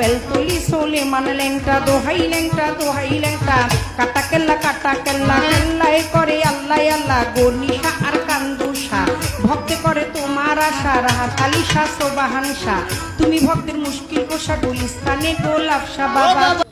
বেলতলি সোলেমান ল্যাংটা দোহাই ল্যাংটা কাটা কেল্লা কেল্লায় করে আল্লাহ আল্লাহ গনিশা আর কান্দুষা ভক্তে করে তোমার আশা রাহাত আলী শাহ সোবাহান শাহ তুমি ভক্তের মুশকিল কোষা গুলিস্তানে গোলাপ শাহ বাবা